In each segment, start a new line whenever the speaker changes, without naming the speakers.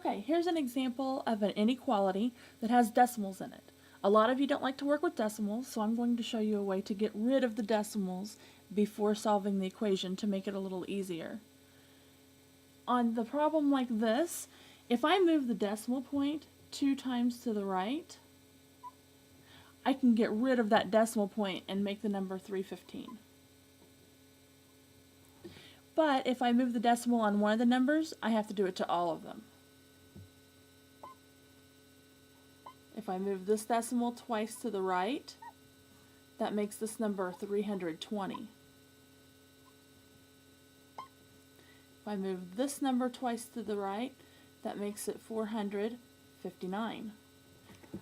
Okay, here's an example of an inequality that has decimals in it. A lot of you don't like to work with decimals, so I'm going to show you a way to get rid of the decimals before solving the equation to make it a little easier. On the problem like this, if I move the decimal point 2 times to the right, I can get rid of that decimal point and make the number 315. But if I move the decimal on one of the numbers, I have to do it to all of them. If I move this decimal twice to the right, that makes this number 320. If I move this number twice to the right, that makes it 459.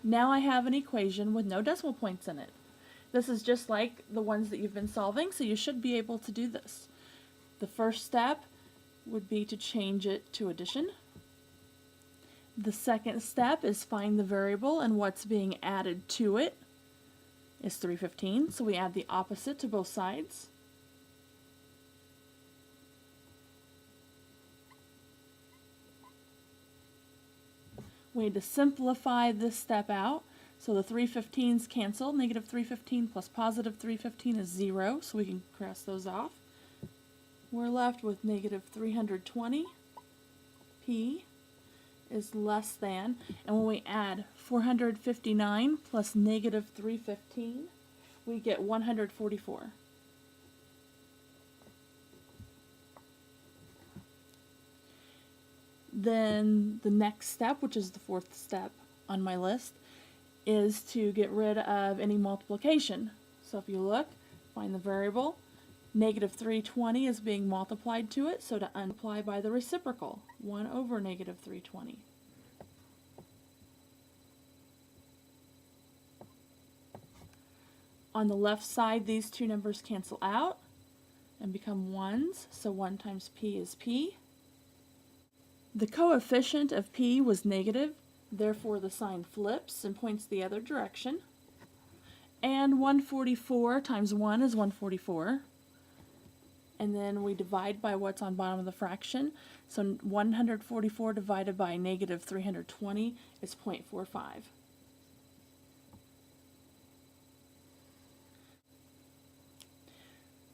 Now I have an equation with no decimal points in it. This is just like the ones that you've been solving, so you should be able to do this. The first step would be to change it to addition. The second step is find the variable, and what's being added to it is 315, so we add the opposite to both sides. We need to simplify this step out, so the 315s cancel. Negative 315 plus positive 315 is 0, so we can cross those off. We're left with negative 320. P is less than, and when we add 459 plus negative 315, we get 144. Then the next step, which is the fourth step on my list, is to get rid of any multiplication. So if you look, find the variable. Negative 320 is being multiplied to it, so to multiply by the reciprocal, 1 over negative 320. On the left side, these two numbers cancel out and become 1s, so 1 times p is p. The coefficient of p was negative, therefore the sign flips and points the other direction. And 144 times 1 is 144. And then we divide by what's on bottom of the fraction. So 144 divided by negative 320 is 0.45.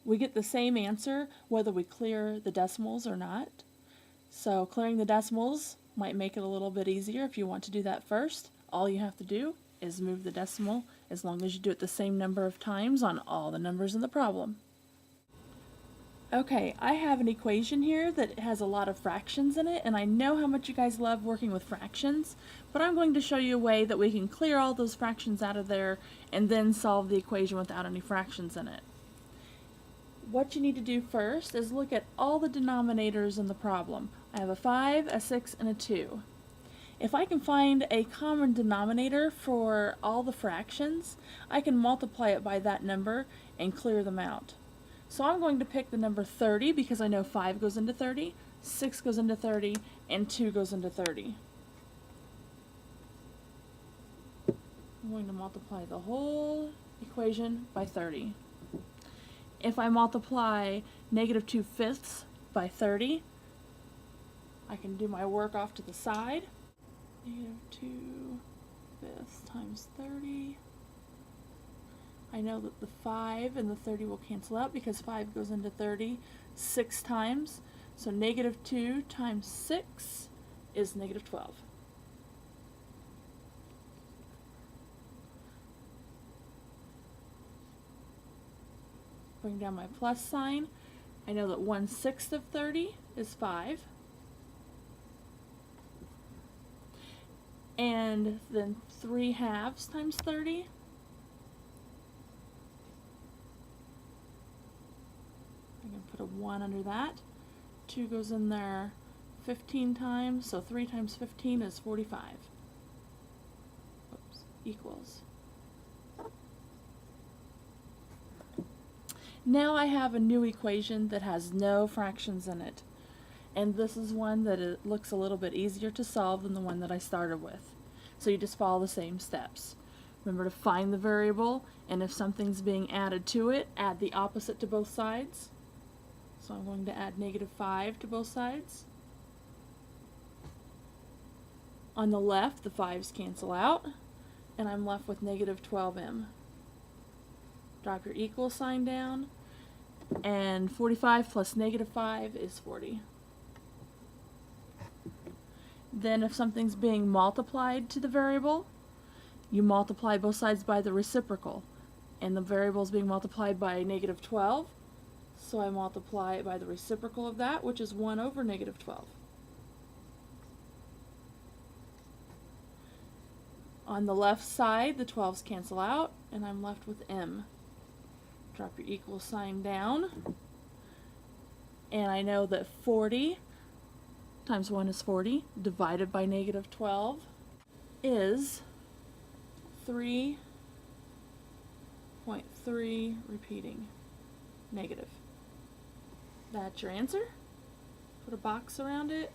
We get the same answer whether we clear the decimals or not. So clearing the decimals might make it a little bit easier if you want to do that first. All you have to do is move the decimal as long as you do it the same number of times on all the numbers in the problem. Okay, I have an equation here that has a lot of fractions in it, and I know how much you guys love working with fractions, but I'm going to show you a way that we can clear all those fractions out of there and then solve the equation without any fractions in it. What you need to do first is look at all the denominators in the problem. I have a 5, a 6, and a 2. If I can find a common denominator for all the fractions, I can multiply it by that number and clear them out. So I'm going to pick the number 30 because I know 5 goes into 30, 6 goes into 30, and 2 goes into 30. I'm going to multiply the whole equation by 30. If I multiply negative 2/5 by 30, I can do my work off to the side. Negative 2/5 times 30. I know that the 5 and the 30 will cancel out because 5 goes into 30 6 times. So negative 2 times 6 is negative 12. Bring down my plus sign. I know that 1/6 of 30 is 5. And then 3/2 times 30. I'm going to put a 1 under that. 2 goes in there 15 times, so 3 times 15 is 45. Oops, equals. Now I have a new equation that has no fractions in it. And this is one that it looks a little bit easier to solve than the one that I started with. So you just follow the same steps. Remember to find the variable, and if something's being added to it, add the opposite to both sides. So I'm going to add negative 5 to both sides. On the left, the 5's cancel out, and I'm left with negative 12m. Drop your equal sign down, and 45 plus negative 5 is 40. Then if something's being multiplied to the variable, you multiply both sides by the reciprocal. And the variable is being multiplied by negative 12, so I multiply it by the reciprocal of that, which is 1 over negative 12. On the left side, the 12's cancel out, and I'm left with m. Drop your equal sign down, and I know that 40 times 1 is 40, divided by negative 12 is 3.3 repeating negative. That's your answer. Put a box around it.